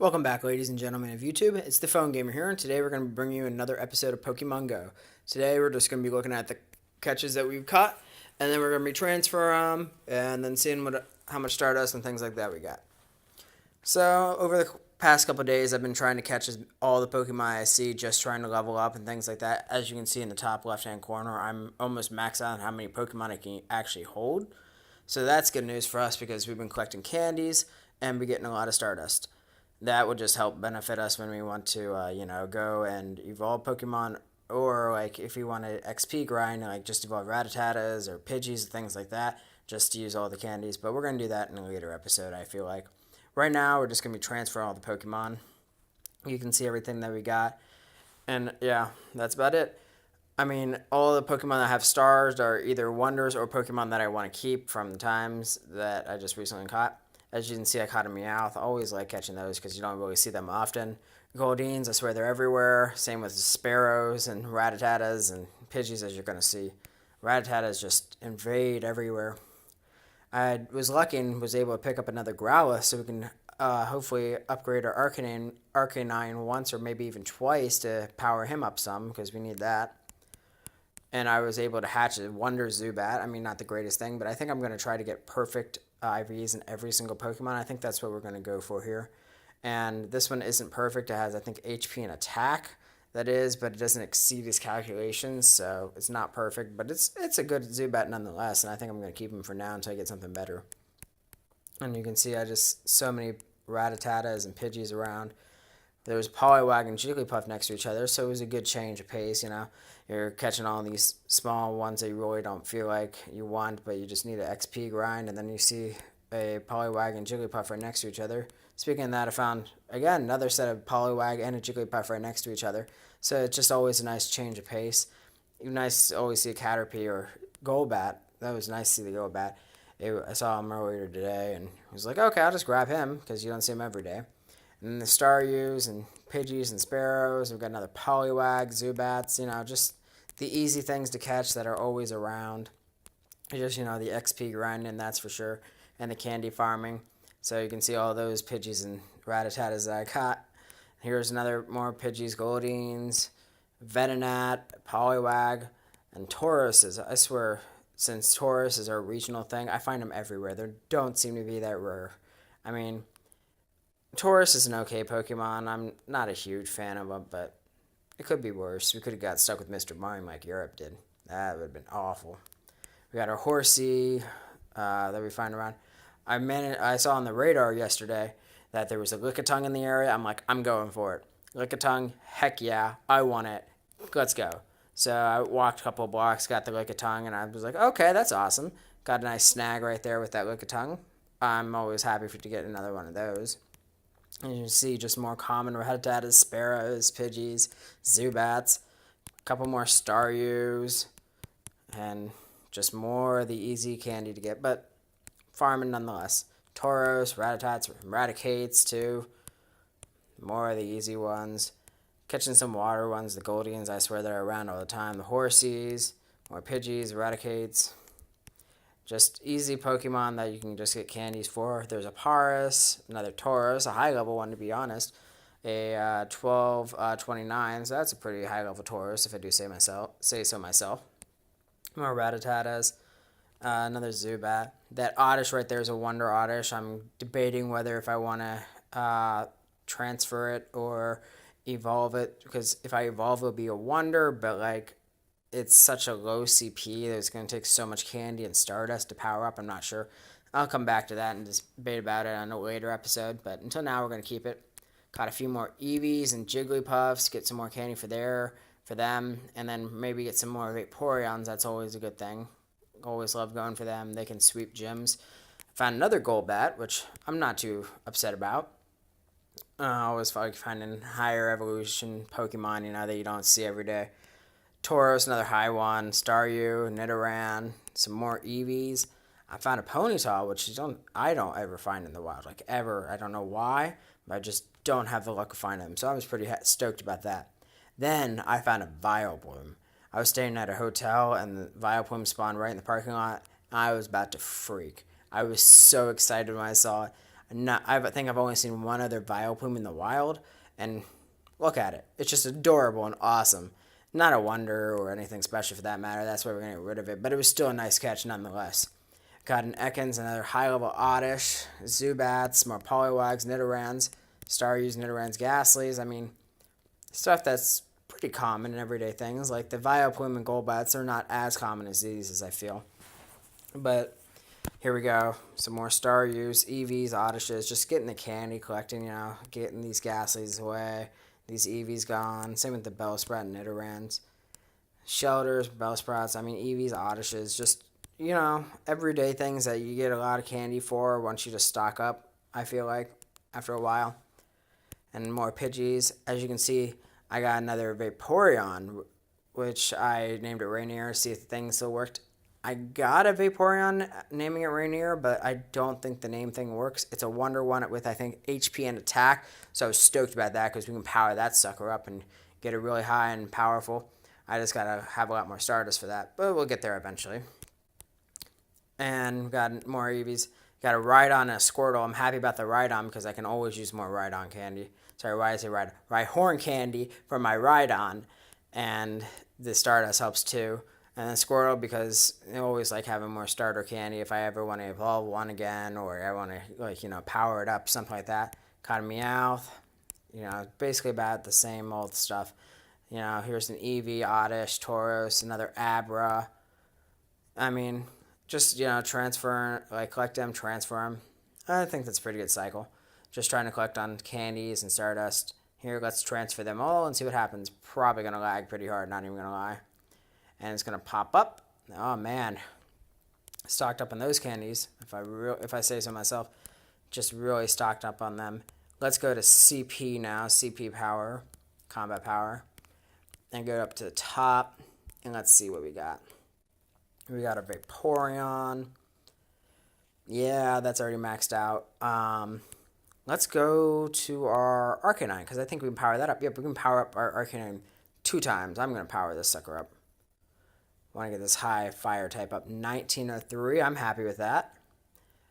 Welcome back, ladies and gentlemen of YouTube. It's the Phone Gamer here, and today we're going to bring you another episode of Pokemon Go. Today we're just going to be looking at the catches that we've caught, and then we're going to be transferring them, and then seeing how much Stardust and things like that we got. So, over the past couple of days, I've been trying to catch all the Pokemon I see, just trying to level up and things like that. As you can see in the top left-hand corner, I'm almost maxed out on how many Pokemon I can actually hold. So that's good news for us because we've been collecting candies and we're getting a lot of Stardust. That would just help benefit us when we want to, go and evolve Pokemon, or like if you want to XP grind, like just evolve Rattatas or Pidgeys and things like that, just to use all the candies. But we're gonna do that in a later episode, I feel like. Right now, we're just gonna be transferring all the Pokemon. You can see everything that we got, and yeah, that's about it. I mean, all the Pokemon that have stars are either wonders or Pokemon that I want to keep from the times that I just recently caught. As you can see, I caught a Meowth. I always like catching those because you don't really see them often. Goldines, I swear they're everywhere. Same with Sparrows and Rattatas and Pidgeys, as you're going to see. Rattatas just invade everywhere. I was lucky and was able to pick up another Growlithe, so we can hopefully upgrade our Arcanine once or maybe even twice to power him up some, because we need that. And I was able to hatch a Wonder Zubat. I mean, not the greatest thing, but I think I'm going to try to get perfect IVs in every single Pokemon. I think that's what we're going to go for here. And this one isn't perfect. It has, I think, HP and attack. That is, but it doesn't exceed his calculations, so it's not perfect. But it's a good Zubat nonetheless, and I think I'm going to keep him for now until I get something better. And you can see I just so many Rattatas and Pidgeys around. There was Poliwag and Jigglypuff next to each other, so it was a good change of pace, you know. You're catching all these small ones that you really don't feel like you want, but you just need an XP grind, and then you see a Poliwag and Jigglypuff right next to each other. Speaking of that, I found, again, another set of Poliwag and a Jigglypuff right next to each other, so it's just always a nice change of pace. Nice to always see a Caterpie or Golbat. That was nice to see the Golbat. I saw him earlier today, and I was like, okay, I'll just grab him, because you don't see him every day. And then the Staryus and Pidgeys and Sparrows. We've got another Poliwag, Zubats, just the easy things to catch that are always around. Just, the XP grinding, that's for sure, and the candy farming. So you can see all those Pidgeys and Rattatas that I caught. Here's another more Pidgeys, Goldines, Venonat, Poliwag, and Tauruses. I swear, since Taurus is our regional thing, I find them everywhere. They don't seem to be that rare. I mean, Taurus is an okay Pokemon. I'm not a huge fan of him, but it could be worse. We could have got stuck with Mr. Mime like Europe did. That would have been awful. We got our Horsey that we find around. I saw on the radar yesterday that there was a Lickitung in the area. I'm like, I'm going for it. Lickitung, heck yeah, I want it. Let's go. So I walked a couple of blocks, got the Lickitung, and I was like, okay, that's awesome. Got a nice snag right there with that Lickitung. I'm always happy to get another one of those. And you can see just more common Rattatas, Sparrows, Pidgeys, Zubats, a couple more Staryus, and just more of the easy candy to get, but farming nonetheless. Tauros, Rattatats, Raticates too. More of the easy ones. Catching some water ones, the Goldines, I swear they're around all the time. The Horsies, more Pidgeys, Raticates. Just easy Pokemon that you can just get candies for. There's a Paras, another Tauros, a high level one to be honest. A 29, so that's a pretty high level Tauros if I do say so myself. More Rattatatas, another Zubat. That Oddish right there is a Wonder Oddish. I'm debating whether if I want to transfer it or evolve it, because if I evolve it'll be a Wonder, but like it's such a low CP that it's going to take so much candy and Stardust to power up. I'm not sure. I'll come back to that and debate about it on a later episode. But until now, we're going to keep it. Caught a few more Eevees and Jigglypuffs. Get some more candy for them. And then maybe get some more Vaporeons. That's always a good thing. Always love going for them. They can sweep gyms. Found another Golbat, which I'm not too upset about. I always like finding higher evolution Pokemon, that you don't see every day. Tauros, another high one, Staryu, Nidoran, some more Eevees. I found a Ponyta, which I don't ever find in the wild, like ever. I don't know why, but I just don't have the luck of finding them. So I was pretty stoked about that. Then I found a Vileplume. I was staying at a hotel, and the Vileplume spawned right in the parking lot. I was about to freak. I was so excited when I saw it. I think I've only seen one other Vileplume in the wild, and look at it. It's just adorable and awesome. Not a wonder or anything special for that matter. That's why we're going to get rid of it. But it was still a nice catch nonetheless. Got an Ekans, another high-level Oddish, Zubats, more Poliwags, Nidorans, Starus, Nidorans, Ghastlies. I mean, stuff that's pretty common in everyday things. Like the Vileplume and Golbats are not as common as these, as I feel. But here we go. Some more Starus, Eevees, Oddishes. Just getting the candy, collecting, getting these Ghastlies away. These Eevees gone. Same with the Bellsprout and Nidorans. Shelters, Bellsprouts. I mean, Eevees, Oddishes. Just, everyday things that you get a lot of candy for once you just stock up, I feel like, after a while. And more Pidgeys. As you can see, I got another Vaporeon, which I named it Rainier, see if the thing still worked. I got a Vaporeon naming it Rainier, but I don't think the name thing works. It's a Wonder One with, I think, HP and attack, so I was stoked about that because we can power that sucker up and get it really high and powerful. I just got to have a lot more Stardust for that, but we'll get there eventually. And got more Eevees. Got a Rhydon and a Squirtle. I'm happy about the Rhydon because I can always use more Rhydon candy. Sorry, why did I say Rhydon? Rhyhorn candy for my Rhydon. And the Stardust helps too. And then Squirtle because I always like having more starter candy if I ever want to evolve one again or I want to, power it up, something like that. Caught a Meowth. Basically about the same old stuff. Here's an Eevee, Oddish, Tauros, another Abra. I mean, just, transfer, collect them, transfer them. I think that's a pretty good cycle. Just trying to collect on candies and Stardust. Here, let's transfer them all and see what happens. Probably going to lag pretty hard, not even going to lie. And it's going to pop up. Oh, man. Stocked up on those candies, if I say so myself. Just really stocked up on them. Let's go to CP now, CP power, combat power. And go up to the top, and let's see what we got. We got a Vaporeon. Yeah, that's already maxed out. Let's go to our Arcanine, because I think we can power that up. Yep, we can power up our Arcanine 2 times. I'm going to power this sucker up. Want to get this high fire type up. 1903, I'm happy with that.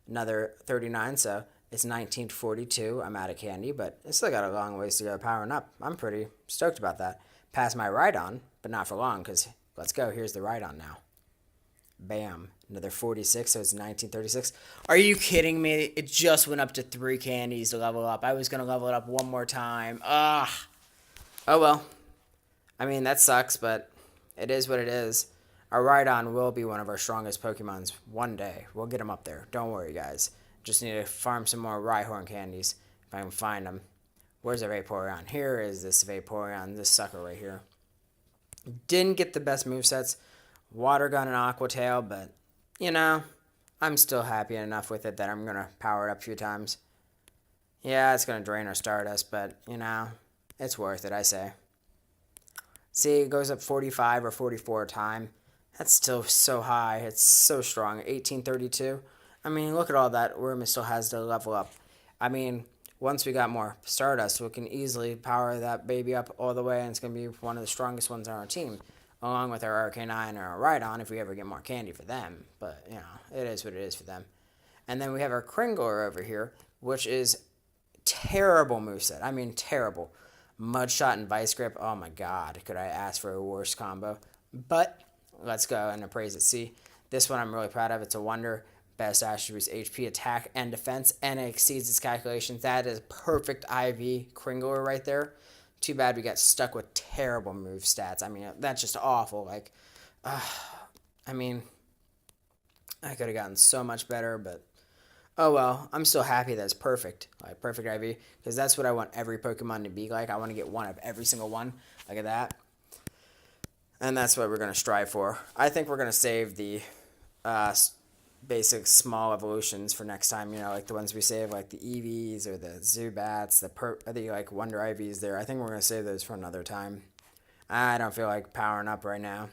Another 39, so it's 1942. I'm out of candy, but it's still got a long ways to go powering up. I'm pretty stoked about that. Passed my Rhydon, but not for long, because let's go. Here's the Rhydon now. Bam. Another 46, so it's 1936. Are you kidding me? It just went up to 3 candies to level up. I was going to level it up one more time. Oh, well. I mean, that sucks, but it is what it is. Our Rhydon will be one of our strongest Pokemons one day. We'll get him up there. Don't worry, guys. Just need to farm some more Rhyhorn candies if I can find them. Where's our Vaporeon? Here is this Vaporeon, this sucker right here. Didn't get the best movesets. Water Gun and Aqua Tail, but, I'm still happy enough with it that I'm going to power it up a few times. Yeah, it's going to drain our Stardust, but, it's worth it, I say. See, it goes up 45 or 44 a time. That's still so high. It's so strong. 1832. I mean, look at all that room it still has to level up. I mean, once we got more Stardust, we can easily power that baby up all the way, and it's going to be one of the strongest ones on our team. Along with our Arcanine and our Rhydon if we ever get more candy for them. But, it is what it is for them. And then we have our Kringler over here, which is terrible moveset. I mean, terrible. Mudshot and Vice Grip. Oh, my God. Could I ask for a worse combo? But let's go and appraise it. See, this one I'm really proud of. It's a wonder. Best attributes, HP, attack, and defense. And it exceeds its calculations. That is perfect IV Kringler right there. Too bad we got stuck with terrible move stats. I mean, that's just awful. I mean, I could have gotten so much better, but oh well. I'm still happy that it's perfect. Perfect IV, because that's what I want every Pokemon to be like. I want to get one of every single one. Look at that. And that's what we're going to strive for. I think we're going to save the basic small evolutions for next time, like the ones we save, like the Eevees or the Zubats, the Wonder IVs there. I think we're going to save those for another time. I don't feel like powering up right now.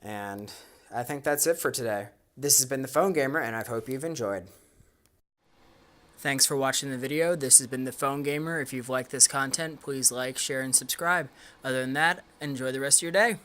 And I think that's it for today. This has been The Phone Gamer, and I hope you've enjoyed. Thanks for watching the video. This has been The Phone Gamer. If you've liked this content, please like, share, and subscribe. Other than that, enjoy the rest of your day.